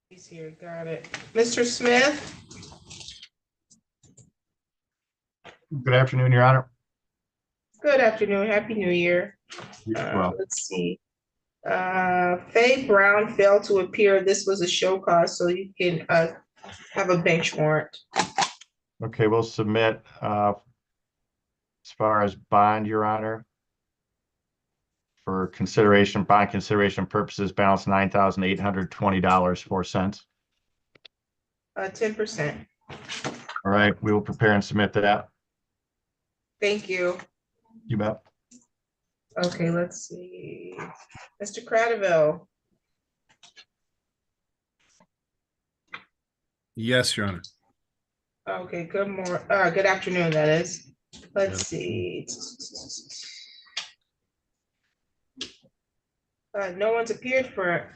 He's here, got it. Mr. Smith? Good afternoon, Your Honor. Good afternoon, Happy New Year. Well, Let's see. Faye Brown failed to appear. This was a show cause, so you can have a bench warrant. okay, we'll submit as far as bond, Your Honor, for consideration, bond consideration purposes, balance $9,820.04. 10%. All right, we will prepare and submit that. Thank you. You bet. Okay, let's see. Mr. Cradaville, Yes, Your Honor. okay, good afternoon, that is. Let's Good. see. No one's appeared for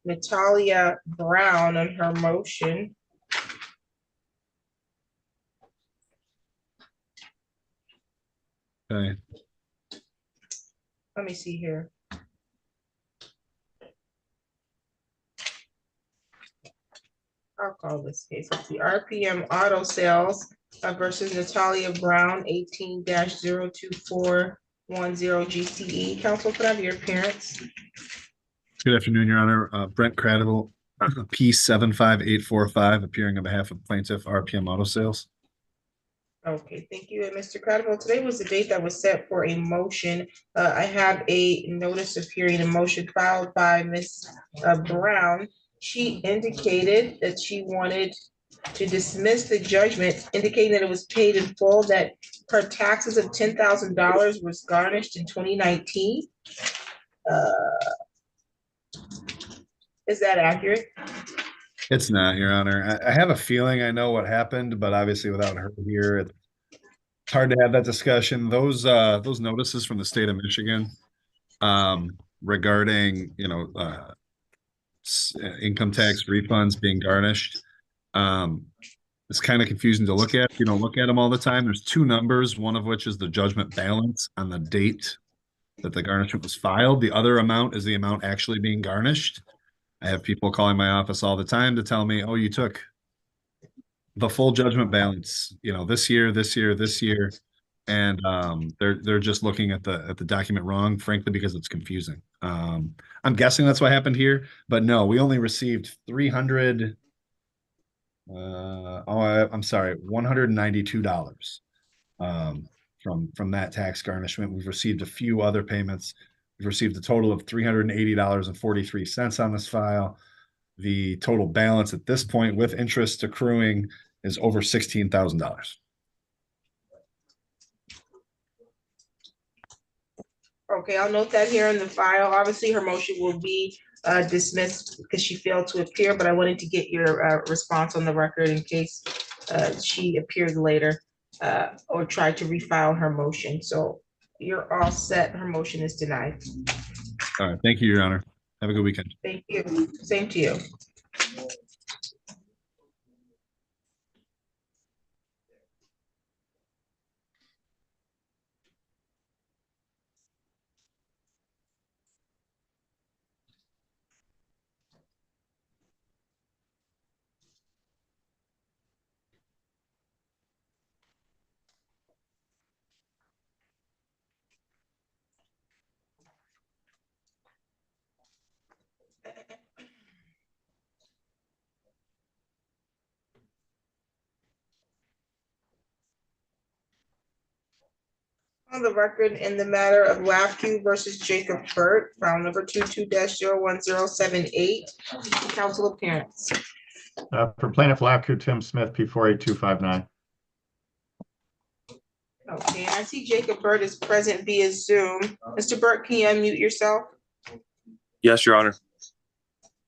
Natalia Brown on her motion. Okay. Let me see here. I'll call this case. Let's see. RPM Auto Sales versus Natalia Brown, 18-02410 GCE. Counsel, could I have your appearance? Good afternoon, Your Honor. Brent Cradiville, P75845, appearing on behalf of plaintiff RPM Auto Sales. Okay, thank you. And Mr. Cradwell, today was the date that was set for a motion. I have a notice of hearing, a motion filed by Ms. Brown. She indicated that she wanted to dismiss the judgment, indicating that it was paid in full, that her taxes of $10,000 was garnished in 2019. Is that accurate? It's not, Your Honor. I have a feeling I know what happened, but obviously without her here, it's hard to have that discussion. Those notices from the state of Michigan regarding, income tax refunds being garnished. It's kind of confusing to look at. You don't look at them all the time. There's two numbers, one of which is the judgment balance on the date that the garnishment was filed. The other amount is the amount actually being garnished. I have people calling my office all the time to tell me, oh, you took the full judgment balance, this year, this year, this year. And they're just looking at the document wrong, frankly, because it's confusing. I'm guessing that's what happened here, but no, we only received 300. I'm sorry, $192 from that tax garnishment. We've received a few other payments. We've received a total of $380.43 on this file. The total balance at this point with interest accruing is over $16,000. Okay, I'll note that here in the file. Obviously, her motion will be dismissed because she failed to appear, but I wanted to get your response on the record in case she appeared later or tried to refile her motion. So you're all set. Her motion is denied. All right. Thank you, Your Honor. Have a good weekend. Thank you. Same to you. On the record in the matter of WAFQ versus Jacob Burt, file number 22-01078, counsel appearance. For plaintiff LAFCO, Tim Smith, P48259. Okay, and I see Jacob Burt is present via Zoom. Mr. Burt, can you unmute yourself? Yes, Your Honor.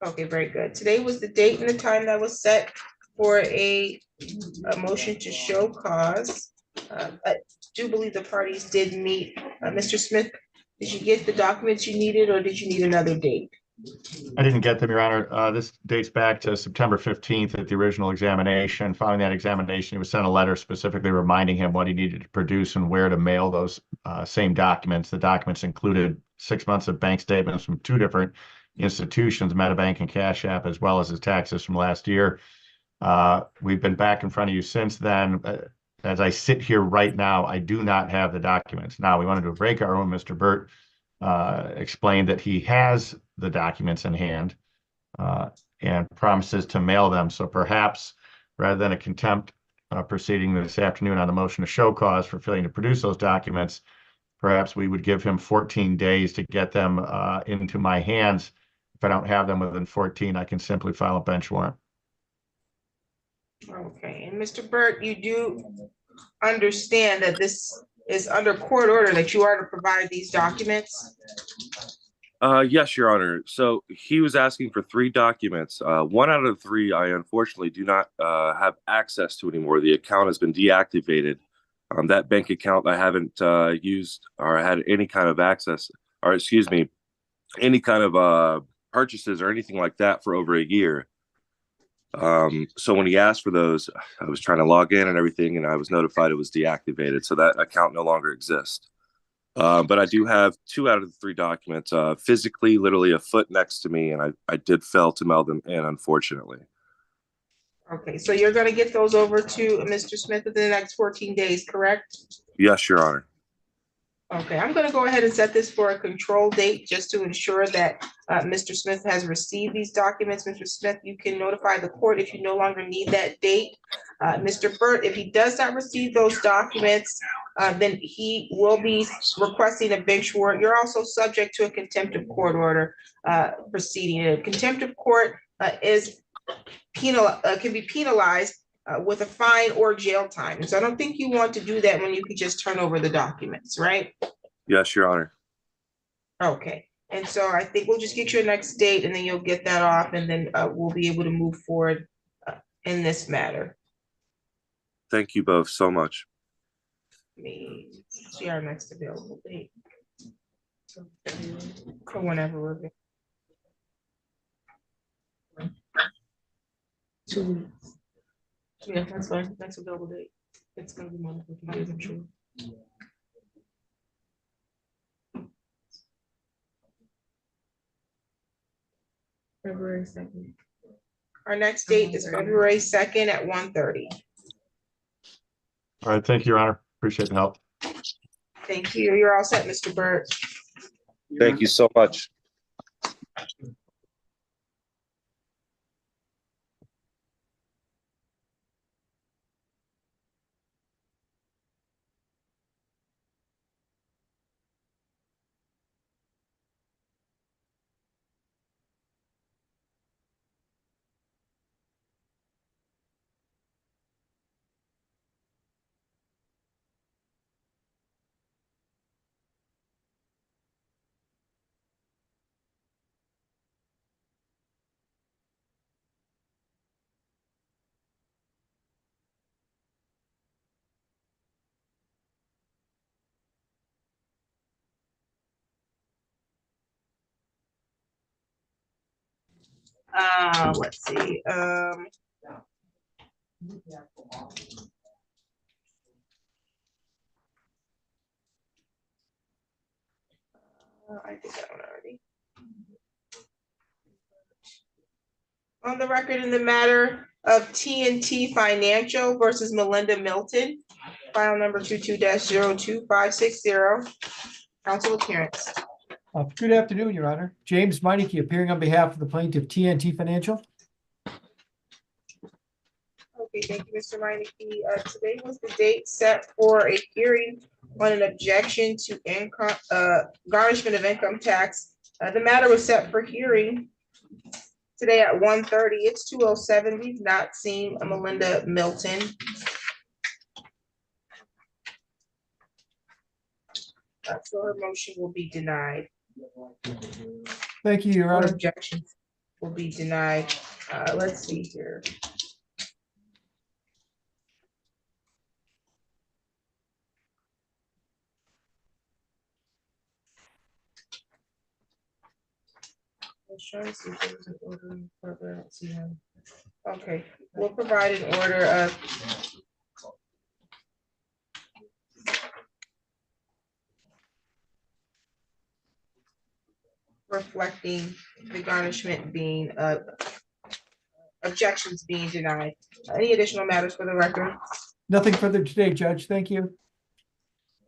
Okay, very good. Today was the date and the time that was set for a motion to show cause. I do believe the parties did meet. Mr. Smith, did you get the documents you needed or did you need another date? I didn't get them, Your Honor. This dates back to September 15th at the original examination. Following that examination, he was sent a letter specifically reminding him what he needed to produce and where to mail those same documents. The documents included 6 months of bank statements from two different institutions, MetaBank and Cash App, as well as his taxes from last year. We've been back in front of you since then. As I sit here right now, I do not have the documents. Now, we wanted to break our own. Mr. Burt explained that he has the documents in hand and promises to mail them. So perhaps rather than a contempt proceeding this afternoon on the motion to show cause for failing to produce those documents, perhaps we would give him 14 days to get them into my hands. If I don't have them within 14, I can simply file a bench warrant. Okay, and Mr. Burt, you do understand that this is under court order, that you are to provide these documents? Yes, Your Honor. So he was asking for 3 documents. One out of the 3, I unfortunately do not have access to anymore. The account has been deactivated. That bank account I haven't used or had any kind of access, or excuse me, any kind of purchases or anything like that for over a year. So when he asked for those, I was trying to log in and everything, and I was notified it was deactivated. So that account no longer exists. But I do have 2 out of the 3 documents physically, literally a foot next to me, and I did fail to mail them in, unfortunately. Okay, so you're gonna get those over to Mr. Smith within the next 14 days, correct? Yes, Your Honor. Okay, I'm gonna go ahead and set this for a control date just to ensure that Mr. Smith has received these documents. Mr. Smith, you can notify the court if you no longer need that date. Mr. Burt, if he does not receive those documents, then he will be requesting a bench warrant. You're also subject to a contempt of court order proceeding. A contempt of court is can be penalized with a fine or jail time. So I don't think you want to do that when you can just turn over the documents, right? Yes, Your Honor. Okay, and so I think we'll just get your next date and then you'll get that off, and then we'll be able to move forward in this matter. Thank you both so much. Let me see our next available date. For whenever we're ready. 2 weeks. Yeah, that's fine. Next available date. It's gonna be more than 50 days, I'm sure. February 2nd. Our next date is February 2nd at 1:30. All right, thank you, Your Honor. Appreciate the help. Thank you. You're all set, Mr. Burt. Thank you so much. Let's see. I did that one already. On the record in the matter of T&T Financial versus Melinda Milton, file number 22-02560. Council appearance. Good afternoon, Your Honor. James Meineke appearing on behalf of the plaintiff TNT Financial. Okay, thank you, Mr. Meineke. Today was the date set for a hearing on an objection to income garnishment of income tax. The matter was set for hearing today at 1:30. It's 2:07. We've not seen Melinda Milton. So her motion will be denied. Thank you, Your Her Honor. objections will be denied. Let's see here. Okay, we'll provide an order of reflecting the garnishment being, objections being denied. Any additional matters for the record? Nothing further today, Judge. Thank you.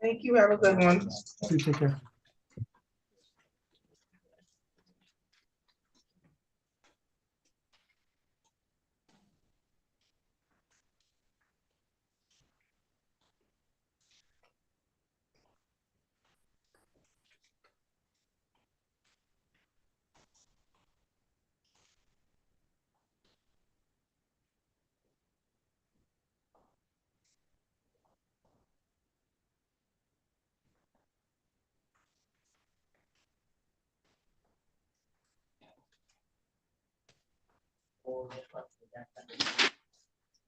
Thank you. Have a good one. You take care.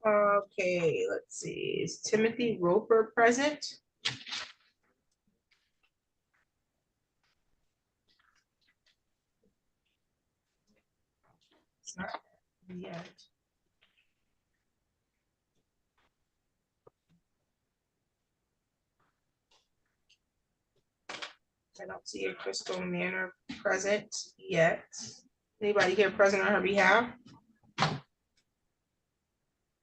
Okay, let's see. Is Timothy Roper present? It's not yet. I don't see a Crystal Manor present yet. Anybody here present on her behalf?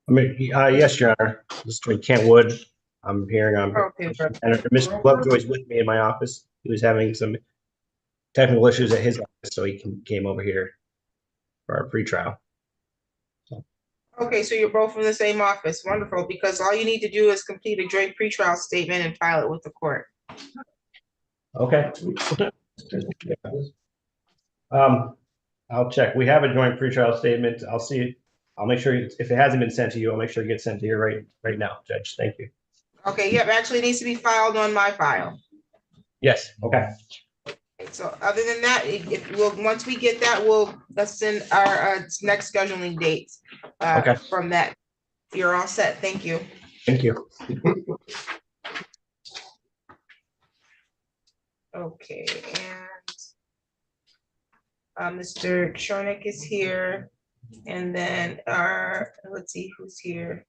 Yes, Your Honor. This is Kent Wood. I'm hearing on, Okay, and Mr. Lovejoy's with me in my office. He was having some technical issues at his office, so he came over here for our pretrial. okay, so you're both from the same office. Wonderful, because all you need to do is complete a joint pretrial statement and file it with the court. Okay. I'll check. We have a joint pretrial statement. I'll see. I'll make sure if it hasn't been sent to you, I'll make sure it gets sent to you right now, Judge. Thank you. Okay, yep, actually it needs to be filed on my file. Yes. Okay. So other than that, if we'll, once we get that, we'll send our next scheduling dates Okay. from that. You're all set. Thank you. Thank you. Okay, and Mr. Chernick is here, and then let's see who's here.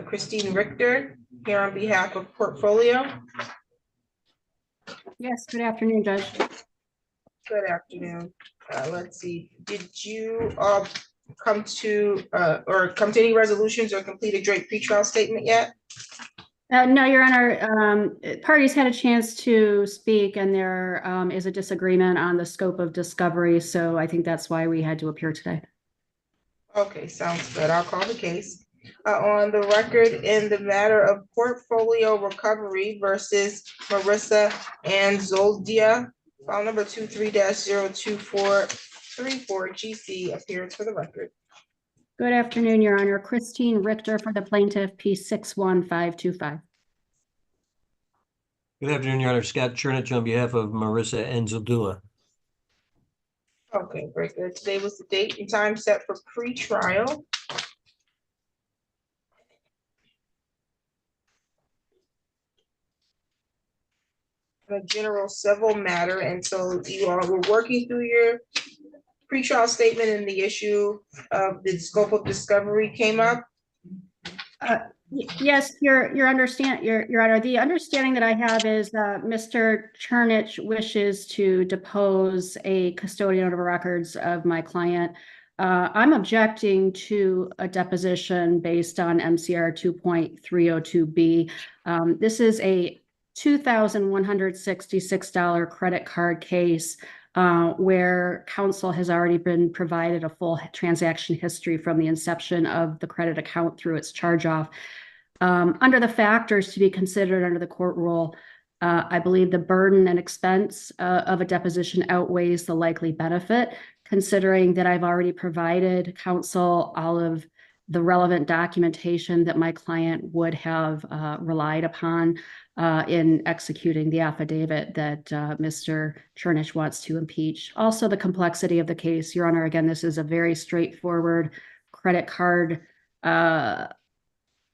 Christine Richter here on behalf of Portfolio. Yes, good afternoon, Judge. Good afternoon. Let's see, did you come to any resolutions or complete a joint pretrial statement yet? No, Your Honor, parties had a chance to speak and there is a disagreement on the scope of discovery, so I think that's why we had to appear today. Okay, sounds good. I'll call the case. On the record in the matter of Portfolio Recovery versus Marissa Anzoldia, file number 23-02434 GC appears for the record. Good afternoon, Your Honor. Christine Richter for the plaintiff, P61525. Good afternoon, Your Honor. Scott Chernich on behalf of Marissa Enzaldua. Okay, very good. Today was the date and time set for pre-trial. A general civil matter, and so you all were working through your pre-trial statement and the issue of the scope of discovery came up. Yes, Your Honor, the understanding that I have is Mr. Chernich wishes to depose a custodian of records of my client. I'm objecting to a deposition based on MCR 2.302B. This is a $2,166 credit card case where counsel has already been provided a full transaction history from the inception of the credit account through its charge-off. Under the factors to be considered under the court rule, I believe the burden and expense of a deposition outweighs the likely benefit, considering that I've already provided counsel all of the relevant documentation that my client would have relied upon in executing the affidavit that Mr. Chernich wants to impeach. Also, the complexity of the case, Your Honor, again, this is a very straightforward credit card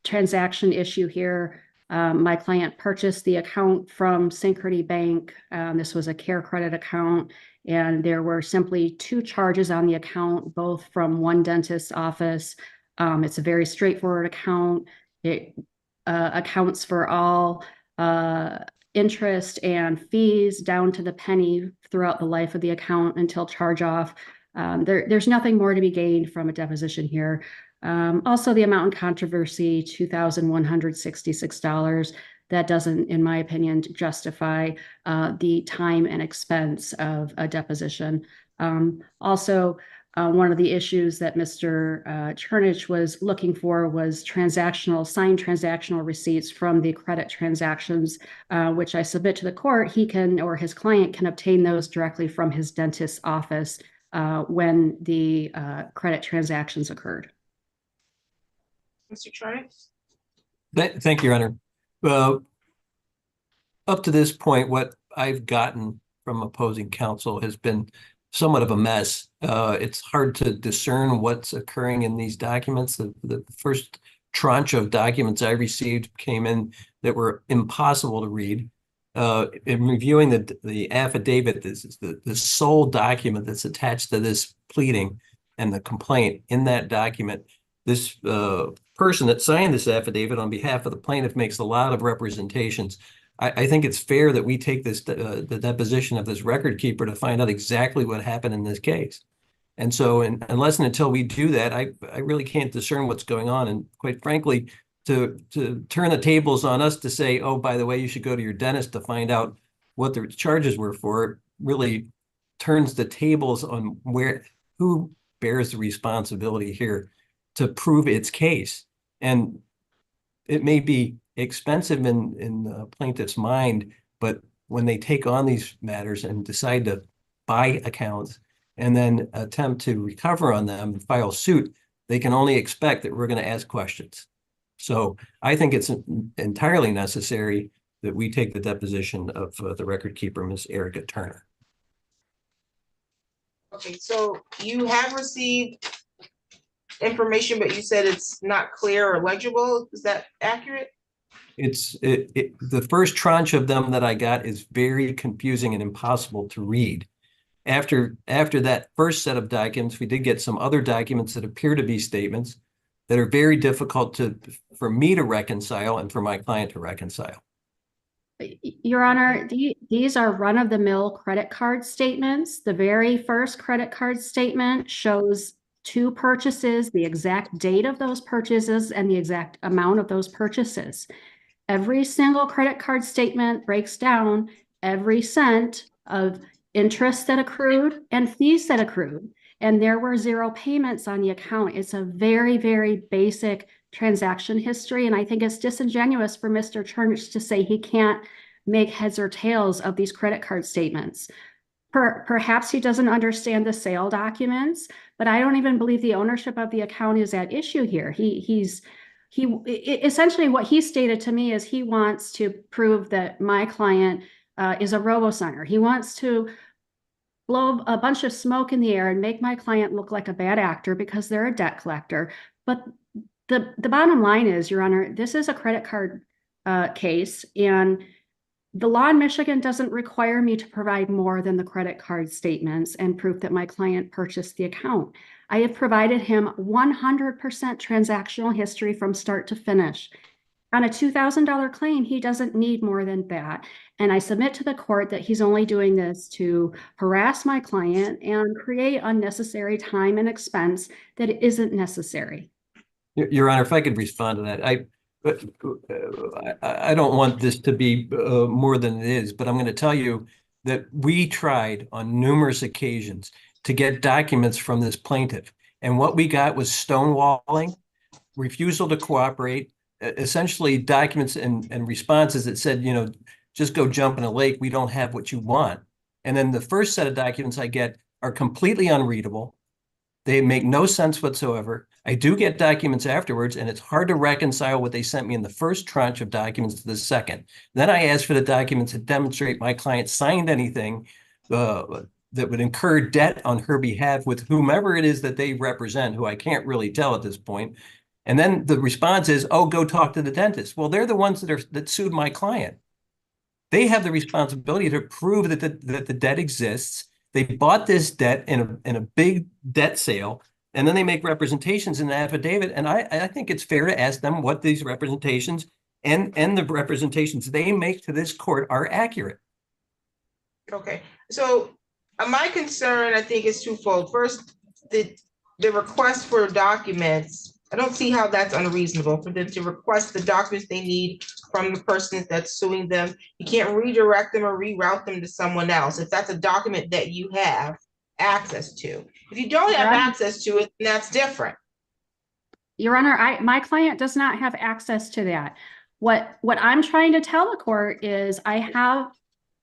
transaction issue here. My client purchased the account from Synchrony Bank. This was a care credit account, and there were simply two charges on the account, both from one dentist's office. It's a very straightforward account. It accounts for all interest and fees down to the penny throughout the life of the account until charge off. There's nothing more to be gained from a deposition here. Also, the amount in controversy, $2,166. That doesn't, in my opinion, justify the time and expense of a deposition. Also, one of the issues that Mr. Chernich was looking for was signed transactional receipts from the credit transactions, which I submit to the court. He can, or his client can, obtain those directly from his dentist's office when the credit transactions occurred. Mr. Chernich? Thank you, Your Honor. Up to this point, what I've gotten from opposing counsel has been somewhat of a mess. It's hard to discern what's occurring in these documents. The first tranche of documents I received came in that were impossible to read. In reviewing the affidavit, this is the sole document that's attached to this pleading and the complaint. In that document, this person that signed this affidavit on behalf of the plaintiff makes a lot of representations. I think it's fair that we take this the deposition of this record keeper to find out exactly what happened in this case. And so unless and until we do that, I really can't discern what's going on. And quite frankly, to turn the tables on us to say, oh, by the way, you should go to your dentist to find out what the charges were for, really turns the tables on who bears the responsibility here to prove its case. And it may be expensive in the plaintiff's mind, but when they take on these matters and decide to buy accounts and then attempt to recover on them and file suit, they can only expect that we're going to ask questions. So I think it's entirely necessary that we take the deposition of the record keeper, Ms. Erica Turner. Okay, so you have received information, but you said it's not clear or legible. Is that accurate? The first tranche of them that I got is very confusing and impossible to read. After that first set of documents, we did get some other documents that appear to be statements that are very difficult for me to reconcile and for my client to reconcile. Your Honor, these are run-of-the-mill credit card statements. The very first credit card statement shows 2 purchases, the exact date of those purchases, and the exact amount of those purchases. Every single credit card statement breaks down every cent of interest that accrued and fees that accrued. And there were 0 payments on the account. It's a very, very basic transaction history. And I think it's disingenuous for Mr. Chernich to say he can't make heads or tails of these credit card statements. Perhaps he doesn't understand the sale documents, but I don't even believe the ownership of the account is at issue here. Essentially what he stated to me is he wants to prove that my client is a robo-signer. He wants to blow a bunch of smoke in the air and make my client look like a bad actor because they're a debt collector. But the bottom line is, Your Honor, this is a credit card case, and the law in Michigan doesn't require me to provide more than the credit card statements and proof that my client purchased the account. I have provided him 100% transactional history from start to finish. On a $2,000 claim, he doesn't need more than that. And I submit to the court that he's only doing this to harass my client and create unnecessary time and expense that isn't necessary. Your Honor, if I could respond to that. I don't want this to be more than it is, but I'm going to tell you that we tried on numerous occasions to get documents from this plaintiff. And what we got was stonewalling, refusal to cooperate, essentially documents and responses that said, just go jump in a lake. We don't have what you want. And then the first set of documents I get are completely unreadable. They make no sense whatsoever. I do get documents afterwards, and it's hard to reconcile what they sent me in the first tranche of documents to the second. Then I asked for the documents to demonstrate my client signed anything that would incur debt on her behalf with whomever it is that they represent, who I can't really tell at this point. And then the response is, oh, go talk to the dentist. Well, they're the ones that sued my client. They have the responsibility to prove that the debt exists. They bought this debt in a big debt sale, and then they make representations in the affidavit. And I think it's fair to ask them what these representations and the representations they make to this court are accurate. Okay, so my concern, I think, is twofold. First, the request for documents, I don't see how that's unreasonable for them to request the documents they need from the person that's suing them. You can't redirect them or reroute them to someone else if that's a document that you have access to. If you don't have Your Honor. access to it, then that's different. Your Honor, my client does not have access to that. What I'm trying to tell the court is I have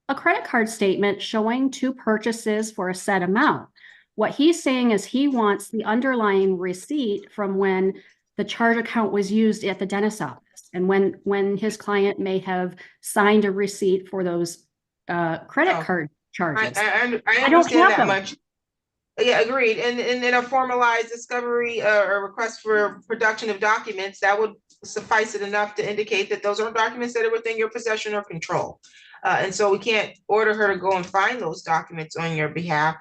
a credit card statement showing 2 purchases for a set amount. What he's saying is he wants the underlying receipt from when the charge account was used at the dentist's office and when his client may have signed a receipt for those credit card charges. I don't understand have that them. much. Yeah, agreed. And in a formalized discovery or request for production of documents, that would suffice it enough to indicate that those are documents that are within your possession or control. And so we can't order her to go and find those documents on your behalf.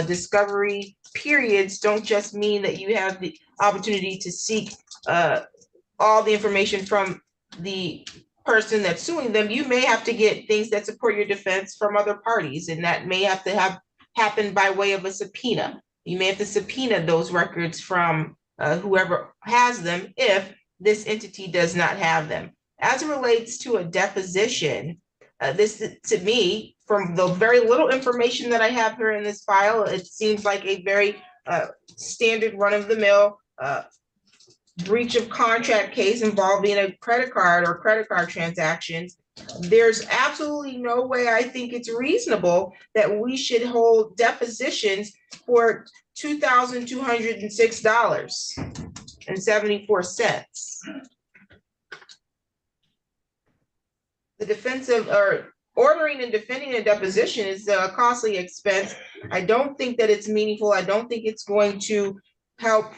Discovery periods don't just mean that you have the opportunity to seek all the information from the person that's suing them. You may have to get things that support your defense from other parties, and that may have to have happened by way of a subpoena. You may have to subpoena those records from whoever has them if this entity does not have them. As it relates to a deposition, this to me, from the very little information that I have here in this file, it seems like a very standard run-of-the-mill breach of contract case involving a credit card or credit card transactions. There's absolutely no way I think it's reasonable that we should hold depositions for $2,206.74. The defensive or ordering and defending a deposition is a costly expense. I don't think that it's meaningful. I don't think it's going to help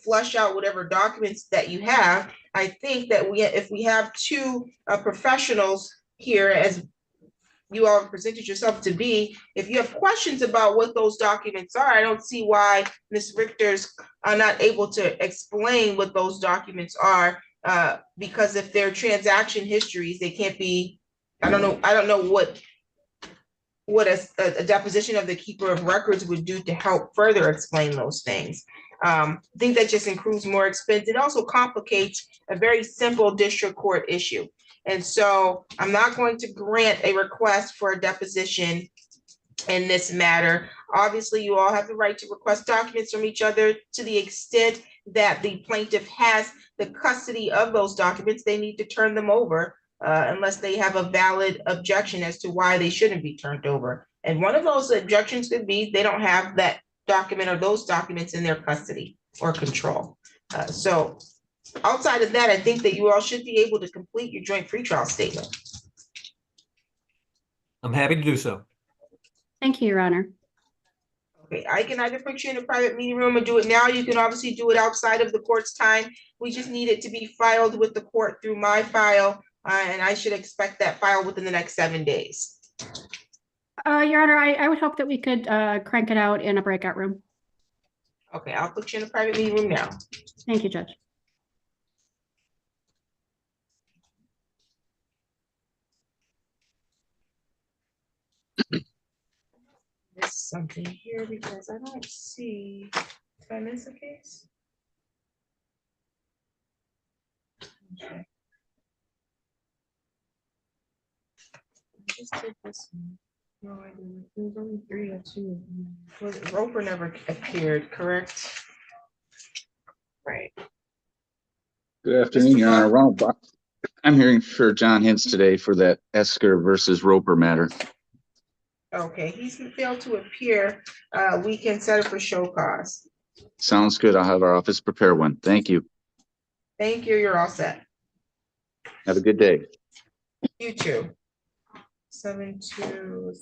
flush out whatever documents that you have. I think that if we have 2 professionals here, as you all presented yourself to be, if you have questions about what those documents are, I don't see why Ms. Richter's are not able to explain what those documents are, because if they're transaction histories, they can't be, I don't know what a deposition of the keeper of records would do to help further explain those things. I think that just includes more expense. It also complicates a very simple district court issue. And so I'm not going to grant a request for a deposition in this matter. Obviously, you all have the right to request documents from each other. To the extent that the plaintiff has the custody of those documents, they need to turn them over unless they have a valid objection as to why they shouldn't be turned over. And one of those objections could be they don't have that document or those documents in their custody or control. So outside of that, I think that you all should be able to complete your joint pretrial statement. I'm happy to do so. Thank you, Your Honor. Okay, I can either put you in a private meeting room and do it now. You can obviously do it outside of the court's time. We just need it to be filed with the court through my file, and I should expect that file within the next 7 days. Your Honor, I would hope that we could crank it out in a breakout room. Okay, I'll put you in a private meeting room now. Thank you, Judge. Miss something here because I don't see, did I miss a case? Okay. I just did this one. No, I didn't. There was only 3 or 2. Roper never appeared, correct? Right. Good afternoon, Your Honor. Ronald Buck. I'm hearing for John Hintz today for that Esker versus Roper matter. Okay, he's failed to appear. We can set it for show cause. Sounds good. I'll have our office prepare one. Thank you. Thank you. You're all set. Have a good day. You too. 7-2.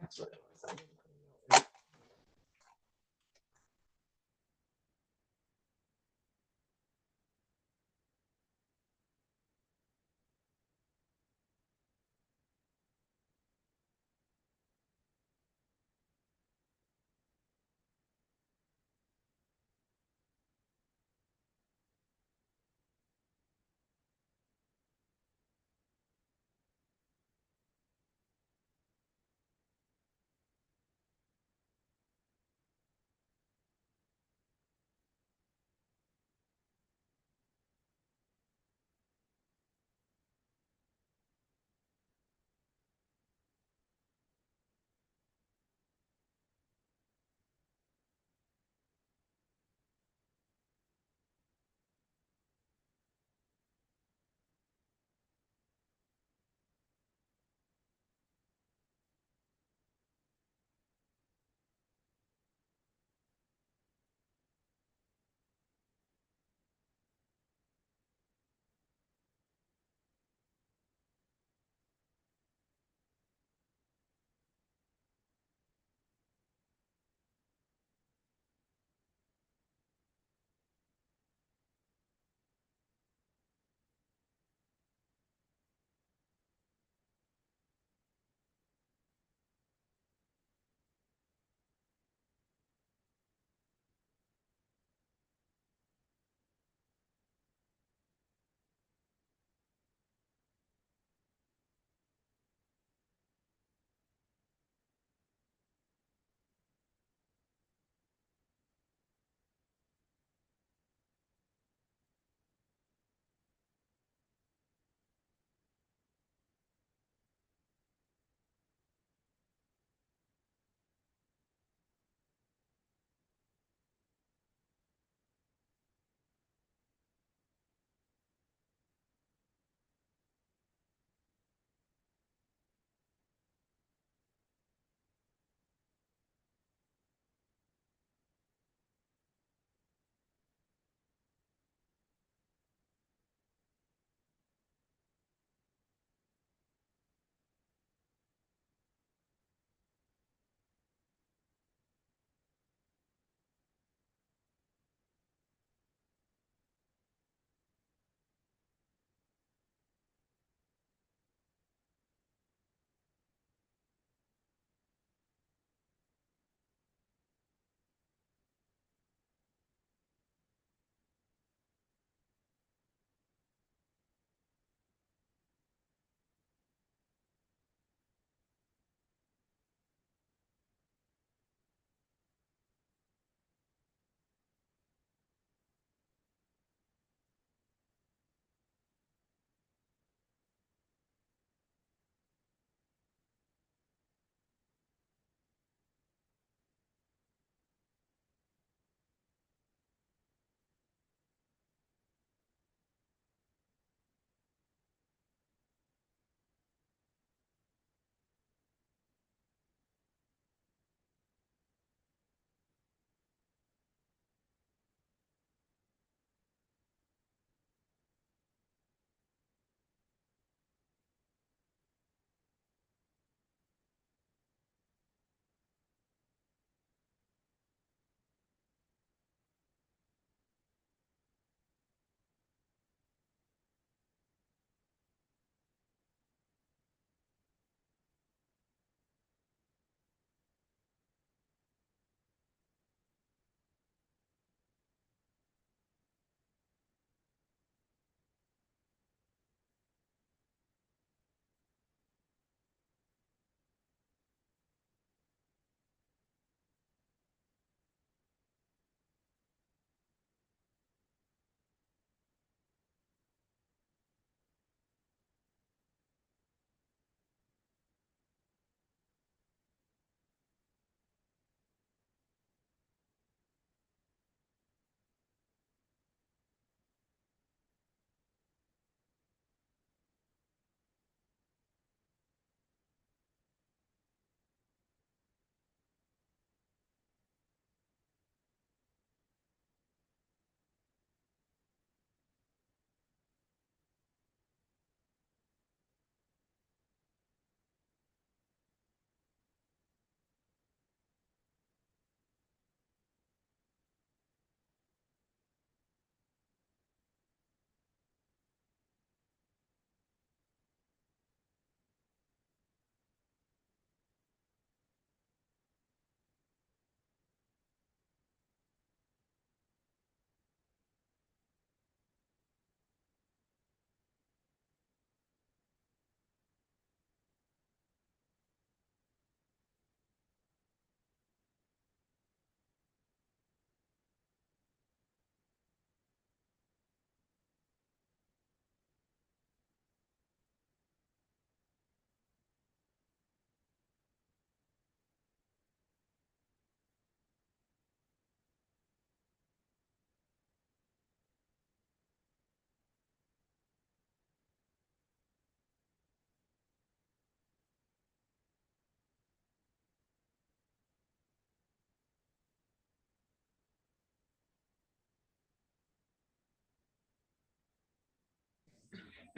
That's what it was.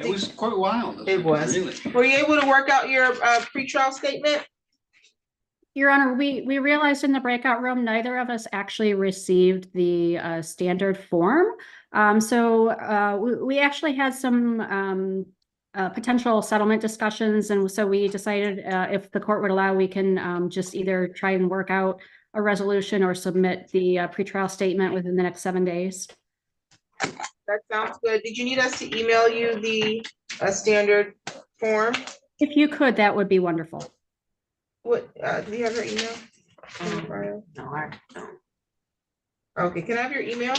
It was quite a while. It was. Really. Were you able to work out your pretrial statement? Your Honor, we realized in the breakout room, neither of us actually received the standard form. We actually had some potential settlement discussions, and so we decided if the court would allow, we can just either try and work out a resolution or submit the pretrial statement within the next 7 days. That sounds good. Did you need us to email you the standard form? If you could, that would be wonderful. What, do you have her email? No, I don't. Okay, can I have your email?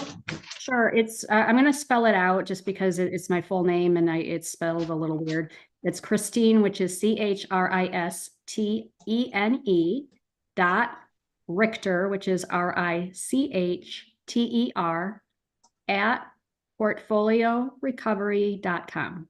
Sure, it's, I'm gonna spell it out just because it's my full name and it's spelled a little weird. It's Christine, which is CHRISTENE .Richter, which is RICHTER @ portfoliorecovery.com.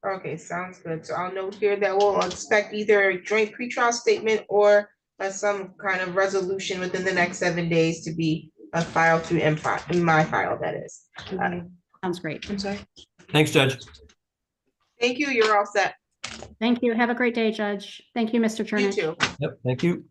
Okay, sounds good. So I'll note here that we'll expect either a joint pretrial statement or some kind of resolution within the next 7 days to be filed through in my file, that is. Sounds great. I'm sorry. Thanks, Judge. Thank you. You're all set. Thank you. Have a great day, Judge. Thank you, Mr. You Chernich. too. Yep, thank you.